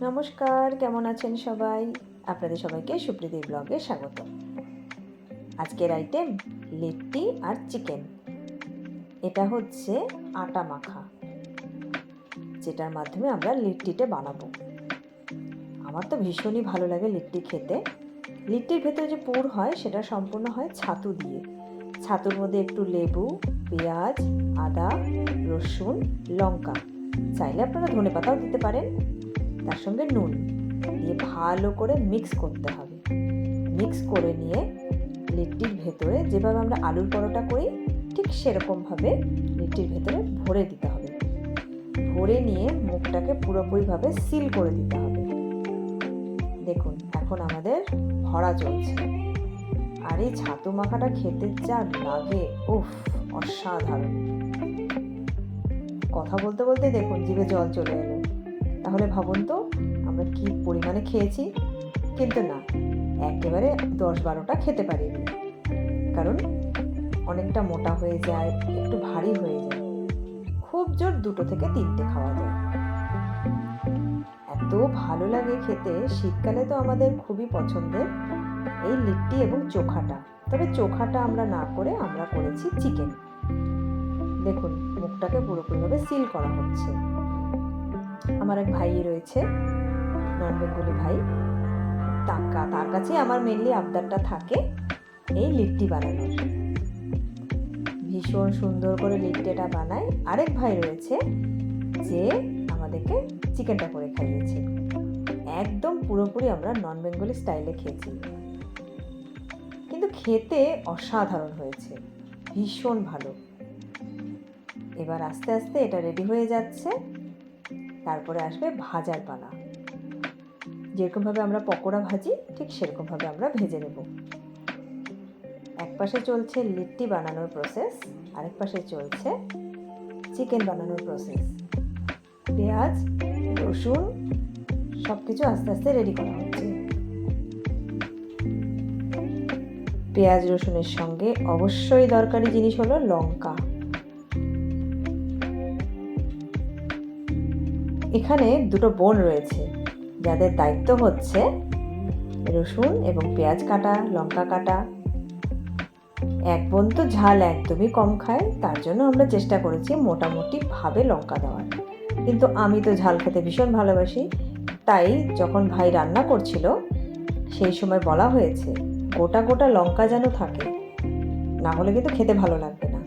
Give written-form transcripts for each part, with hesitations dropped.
নমস্কার, কেমন আছেন সবাই? আপনাদের সবাইকে সুপ্রীতির ব্লগে স্বাগত। আজকের আইটেম লিট্টি আর চিকেন। এটা হচ্ছে আটা মাখা, যেটার মাধ্যমে আমরা লিট্টিটা বানাবো। আমার তো ভীষণই ভালো লাগে লিট্টি খেতে। লিট্টির ভেতরে যে পুর হয় সেটা সম্পূর্ণ হয় ছাতু দিয়ে। ছাতুর মধ্যে একটু লেবু, পেঁয়াজ, আদা, রসুন, লঙ্কা, চাইলে আপনারা ধনেপাতাও দিতে পারেন, তার সঙ্গে নুন দিয়ে ভালো করে মিক্স করতে হবে। মিক্স করে নিয়ে লিট্টির ভেতরে যেভাবে আমরা আলুর পরোটা করি ঠিক সেরকমভাবে লিট্টির ভেতরে ভরে দিতে হবে। ভরে নিয়ে মুখটাকে পুরোপুরিভাবে সিল করে দিতে হবে। দেখুন, এখন আমাদের ভরা চলছে। আর এই ছাতু মাখাটা খেতে যা লাগে, উফ, অসাধারণ। কথা বলতে বলতে দেখুন জিভে জল চলে এলো। তাহলে ভাবুন তো আমরা কি পরিমাণে খেয়েছি। কিন্তু না, একেবারে 10-12টা খেতে পারিনি, কারণ অনেকটা মোটা হয়ে যায়, একটু ভারী হয়ে যায়। খুব জোর 2 থেকে 3টে খাওয়া যায়। এত ভালো লাগে খেতে। শীতকালে তো আমাদের খুবই পছন্দের এই লিট্টি এবং চোখাটা। তবে চোখাটা আমরা না করে আমরা করেছি চিকেন। দেখুন, মুখটাকে পুরোপুরিভাবে সিল করা হচ্ছে। আমার এক ভাই রয়েছে, নন বেঙ্গলি ভাই। তার কাছে আমার মেনলি আবদারটা থাকে এই লিট্টি বানানোর। ভীষণ সুন্দর করে লিট্টিটা বানায়। আরেক ভাই রয়েছে যে আমাদেরকে চিকেনটা করে খাইয়েছে। একদম পুরোপুরি আমরা নন বেঙ্গলি স্টাইলে খেয়েছি, কিন্তু খেতে অসাধারণ হয়েছে, ভীষণ ভালো। এবার আস্তে আস্তে এটা রেডি হয়ে যাচ্ছে। তারপরে আসবে ভাজার পালা। যেরকমভাবে আমরা পকোড়া ভাজি ঠিক সেরকমভাবে আমরা ভেজে নেব। এক পাশে চলছে লিট্টি বানানোর প্রসেস, আরেক পাশে চলছে চিকেন বানানোর প্রসেস। পেঁয়াজ, রসুন সব কিছু আস্তে আস্তে রেডি করা হচ্ছে। পেঁয়াজ রসুনের সঙ্গে অবশ্যই দরকারি জিনিস হলো লঙ্কা। এখানে 2টো বোন রয়েছে যাদের দায়িত্ব হচ্ছে রসুন এবং পেঁয়াজ কাটা, লঙ্কা কাটা। এক বোন তো ঝাল একদমই কম খায়, তার জন্য আমরা চেষ্টা করেছি মোটামুটি ভাবে লঙ্কা দেওয়ার। কিন্তু আমি তো ঝাল খেতে ভীষণ ভালোবাসি, তাই যখন ভাই রান্না করছিল সেই সময় বলা হয়েছে গোটা গোটা লঙ্কা যেন থাকে, না হলে কিন্তু খেতে ভালো লাগবে না।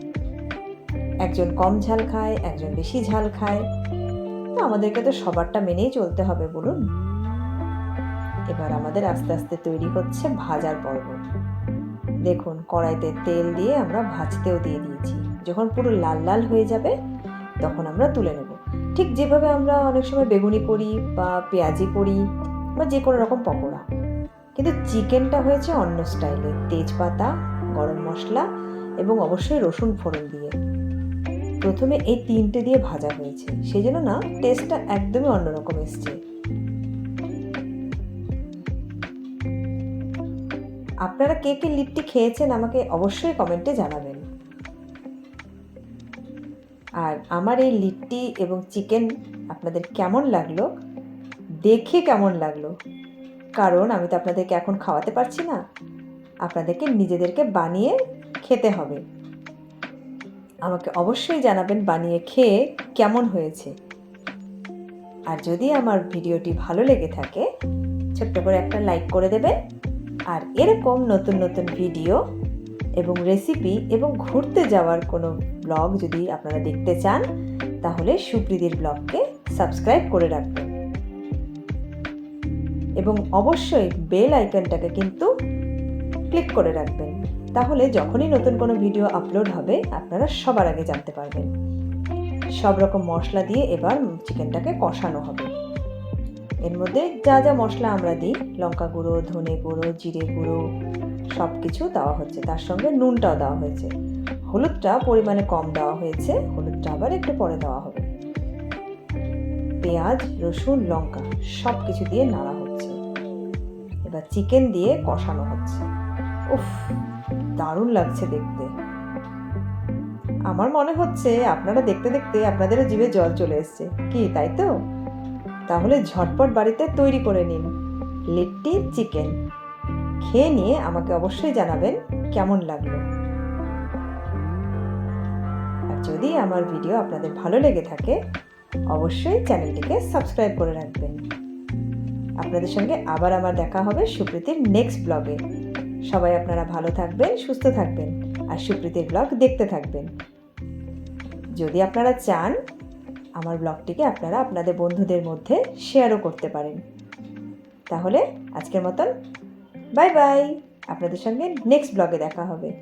একজন কম ঝাল খায়, একজন বেশি ঝাল খায়, আমাদেরকে তো সবারটা মেনেই চলতে হবে বলুন। এবার আমাদের আস্তে আস্তে তৈরি হচ্ছে ভাজার পর্ব। দেখুন, কড়াইতে তেল দিয়ে আমরা ভাজতেও দিয়ে দিয়েছি। যখন পুরো লাল লাল হয়ে যাবে তখন আমরা তুলে নেব। ঠিক যেভাবে আমরা অনেক সময় বেগুনি করি বা পেঁয়াজি করি বা যে কোনো রকম পকোড়া, কিন্তু চিকেনটা হয়েছে অন্য স্টাইলে। তেজপাতা, গরম মশলা এবং অবশ্যই রসুন ফোড়ন দিয়ে প্রথমে এই 3টে দিয়ে ভাজা হয়েছে, সেই জন্য না টেস্টটা একদমই অন্যরকম এসছে। আপনারা কে কে লিট্টি খেয়েছেন আমাকে অবশ্যই কমেন্টে জানাবেন। আর আমার এই লিট্টি এবং চিকেন আপনাদের কেমন লাগলো, দেখে কেমন লাগলো, কারণ আমি তো আপনাদেরকে এখন খাওয়াতে পারছি না, আপনাদেরকে নিজেদেরকে বানিয়ে খেতে হবে। আমাকে অবশ্যই জানাবেন বানিয়ে খেয়ে কেমন হয়েছে। আর যদি আমার ভিডিওটি ভালো লেগে থাকে ছোট্ট করে একটা লাইক করে দেবেন। আর এরকম নতুন নতুন ভিডিও এবং রেসিপি এবং ঘুরতে যাওয়ার কোনো ব্লগ যদি আপনারা দেখতে চান তাহলে সুপ্রীতির ব্লগকে সাবস্ক্রাইব করে রাখবেন এবং অবশ্যই বেল আইকনটাকে কিন্তু ক্লিক করে রাখবেন। তাহলে যখনই নতুন কোনো ভিডিও আপলোড হবে আপনারা সবার আগে জানতে পারবেন। সব রকম মশলা দিয়ে এবার চিকেনটাকে কষানো হবে। এর মধ্যে যা যা মশলা আমরা দিই, লঙ্কা গুঁড়ো, ধনে গুঁড়ো, জিরে গুঁড়ো সব কিছু দেওয়া হচ্ছে। তার সঙ্গে নুনটাও দেওয়া হয়েছে। হলুদটা পরিমাণে কম দেওয়া হয়েছে, হলুদটা আবার একটু পরে দেওয়া হবে। পেঁয়াজ, রসুন, লঙ্কা সব কিছু দিয়ে নাড়া হচ্ছে। এবার চিকেন দিয়ে কষানো হচ্ছে। উফ, দারুণ লাগছে দেখতে। আমার মনে হচ্ছে আপনারা দেখতে দেখতে আপনাদেরও জিভে জল চলে এসছে, কি তাই তো? তাহলে ঝটপট বাড়িতে তৈরি করে নিন লিট্টি চিকেন। খেয়ে নিয়ে আমাকে অবশ্যই জানাবেন কেমন লাগলো। আর যদি আমার ভিডিও আপনাদের ভালো লেগে থাকে অবশ্যই চ্যানেলটিকে সাবস্ক্রাইব করে রাখবেন। আপনাদের সঙ্গে আবার আমার দেখা হবে সুপ্রীতির নেক্সট ব্লগে। সবাই আপনারা ভালো থাকবেন, সুস্থ থাকবেন আর সুপ্রীতির ব্লগ দেখতে থাকবেন। যদি আপনারা চান আমার ব্লগটিকে আপনারা আপনাদের বন্ধুদের মধ্যে শেয়ারও করতে পারেন। তাহলে আজকের মতন বাই বাই। আপনাদের সঙ্গে নেক্সট ব্লগে দেখা হবে।